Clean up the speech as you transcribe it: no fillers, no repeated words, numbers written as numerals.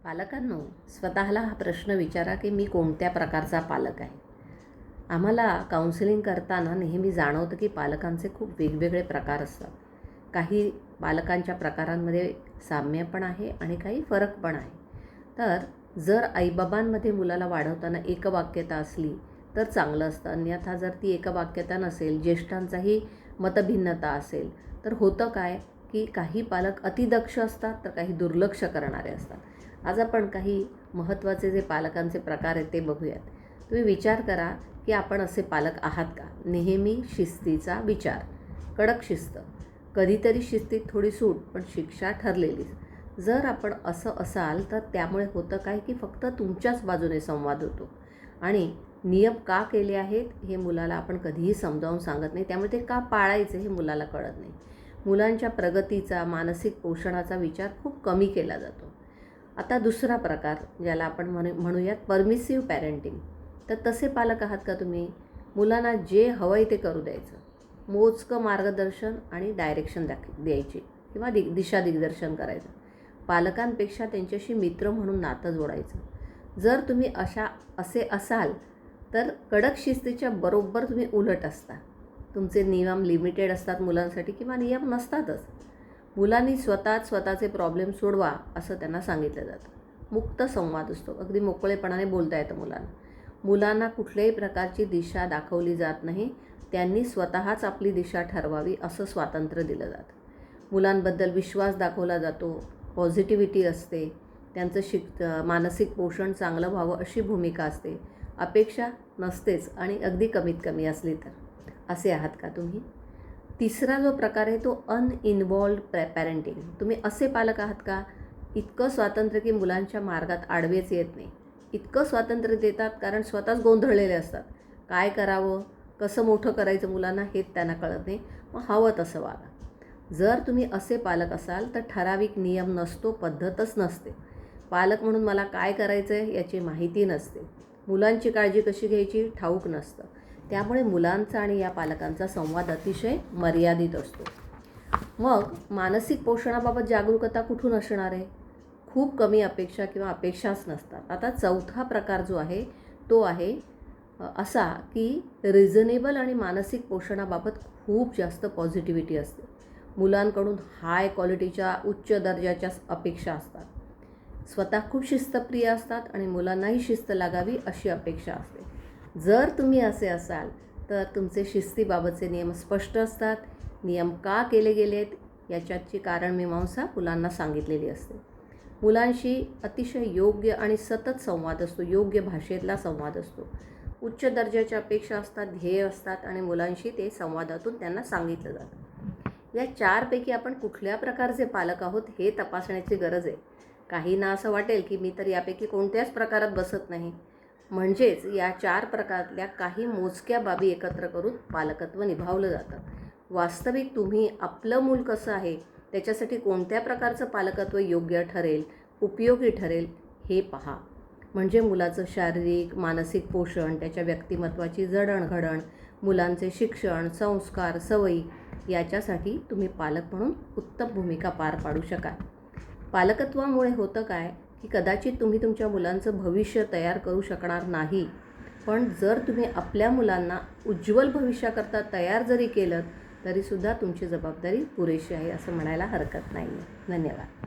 पालकांनो, स्वतःला हा प्रश्न विचारा की मी कोणत्या प्रकारचा पालक आहे. आम्हाला काउन्सिलिंग करताना नेहमी जाणवतं की पालकांचे खूप वेगवेगळे प्रकार असतात. काही पालकांच्या प्रकारांमध्ये साम्य पण आहे आणि काही फरक पण आहे. तर जर आईबाबांमध्ये मुलाला वाढवताना एकवाक्यता असली तर चांगलं असतं. अन्यथा जर ती एकवाक्यता नसेल, ज्येष्ठांचाही मतभिन्नता असेल, तर होतं काय की काही पालक अतिदक्ष असतात तर काही दुर्लक्ष करणारे असतात. आज आपण काही महत्त्वाचे जे पालकांचे प्रकार आहेत ते बघूयात. तुम्ही विचार करा की आपण असे पालक आहात का? नेहमी शिस्तीचा विचार, कडक शिस्त, कधीतरी शिस्तीत थोडी सूट, पण शिक्षा ठरलेली. जर आपण असं असाल तर त्यामुळे होतं काय की फक्त तुमच्याच बाजूने संवाद होतो आणि नियम का केले आहेत हे मुलाला आपण कधीही समजावून सांगत नाही. त्यामुळे ते का पाळायचे हे मुलाला कळत नाही. मुलांच्या प्रगतीचा, मानसिक पोषणाचा विचार खूप कमी केला जातो. आता दुसरा प्रकार ज्याला आपण म्हणूयात परमिसिव्ह पॅरेंटिंग. तर तसे पालक आहात का तुम्ही? मुलांना जे हवं आहे ते करू द्यायचं, मोजकं मार्गदर्शन आणि डायरेक्शन द्यायची किंवा दिशा दिग्दर्शन करायचं. पालकांपेक्षा त्यांच्याशी मित्र म्हणून नातं जोडायचं. जर तुम्ही असे असाल तर कडक शिस्तीच्या बरोबर तुम्ही उलट असता. तुमचे नियम लिमिटेड असतात मुलांसाठी किंवा नियम नसतातच. मुलांनी स्वतःचे प्रॉब्लेम सोडवा असं त्यांना सांगितलं जातं. मुक्त संवाद असतो, अगदी मोकळेपणाने बोलता येतं मुलांना. मुलांना कुठल्याही प्रकारची दिशा दाखवली जात नाही. त्यांनी स्वतःच आपली दिशा ठरवावी असं स्वातंत्र्य दिलं जातं. मुलांबद्दल विश्वास दाखवला जातो, पॉझिटिव्हिटी असते, त्यांचं मानसिक पोषण चांगलं व्हावं अशी भूमिका असते. अपेक्षा नसतेच आणि अगदी कमीत कमी असली तर. असे आहात का तुम्ही? तिसरा जो प्रकार आहे तो अनइन्व्हॉल्व्ड पॅरेंटिंग. तुम्ही असे पालक आहात का? इतकं स्वातंत्र्य की मुलांच्या मार्गात आडवेच येत नाही. इतकं स्वातंत्र्य देतात कारण स्वतःच गोंधळलेले असतात. काय करावं, कसं मोठं करायचं मुलांना हेच त्यांना कळत नाही. मग हवं तसं वागा. जर तुम्ही असे पालक असाल तर ठराविक नियम नसतो, पद्धतच नसते. पालक म्हणून मला काय करायचं आहे याची माहिती नसते. मुलांची काळजी कशी घ्यायची ठाऊक नसतं. त्यामुळे मुलांचा आणि या पालकांचा संवाद अतिशय मर्यादित असतो. मग मानसिक पोषणाबाबत जागरूकता कुठून असणार आहे? खूप कमी अपेक्षा किंवा अपेक्षाच नसतात. आता चौथा प्रकार जो आहे तो आहे असा की रिझनेबल आणि मानसिक पोषणाबाबत खूप जास्त पॉझिटिव्हिटी असते. मुलांकडून हाय क्वालिटीच्या उच्च दर्जाच्या अपेक्षा असतात. स्वतः खूप शिस्तप्रिय असतात आणि मुलांनाही शिस्त लागावी अशी अपेक्षा असते. जर तुम्ही असे असाल तर तुमचे शिस्तीबाबतचे नियम स्पष्ट असतात. नियम का केले गेलेत याच्याची कारणमीमांसा मुलांना सांगितलेली असते. मुलांशी अतिशय योग्य आणि सतत संवाद असतो, योग्य भाषेतला संवाद असतो. उच्च दर्जाच्या अपेक्षा असतात, ध्येय असतात आणि मुलांशी ते संवादातून त्यांना सांगितलं जातं. या चारपैकी आपण कुठल्या प्रकारचे पालक आहोत हे तपासण्याची गरज आहे. काहींना असं वाटेल की मी तर यापैकी कोणत्याच प्रकारात बसत नाही. म्हणजेच या चार प्रकारातल्या काही मोजक्या बाबी एकत्र करून पालकत्व निभावलं जातं. वास्तविक तुम्ही आपलं मूल कसं आहे त्याच्यासाठी कोणत्या प्रकारचं पालकत्व योग्य ठरेल, उपयोगी ठरेल हे पहा. म्हणजे मुलाचं शारीरिक, मानसिक पोषण, त्याच्या व्यक्तिमत्त्वाची जडणघडण, मुलांचे शिक्षण, संस्कार, सवयी याच्यासाठी तुम्ही पालक म्हणून उत्तम भूमिका पार पाडू शकाल. पालकत्वामुळे होतं काय की कदाचित तुम्ही तुमच्या मुलांचं भविष्य तयार करू शकणार नाही, पण जर तुम्ही आपल्या मुलांना उज्ज्वल भविष्याकरता तयार जरी केलं तरीसुद्धा तुमची जबाबदारी पुरेशी आहे असं म्हणायला हरकत नाही आहे. धन्यवाद.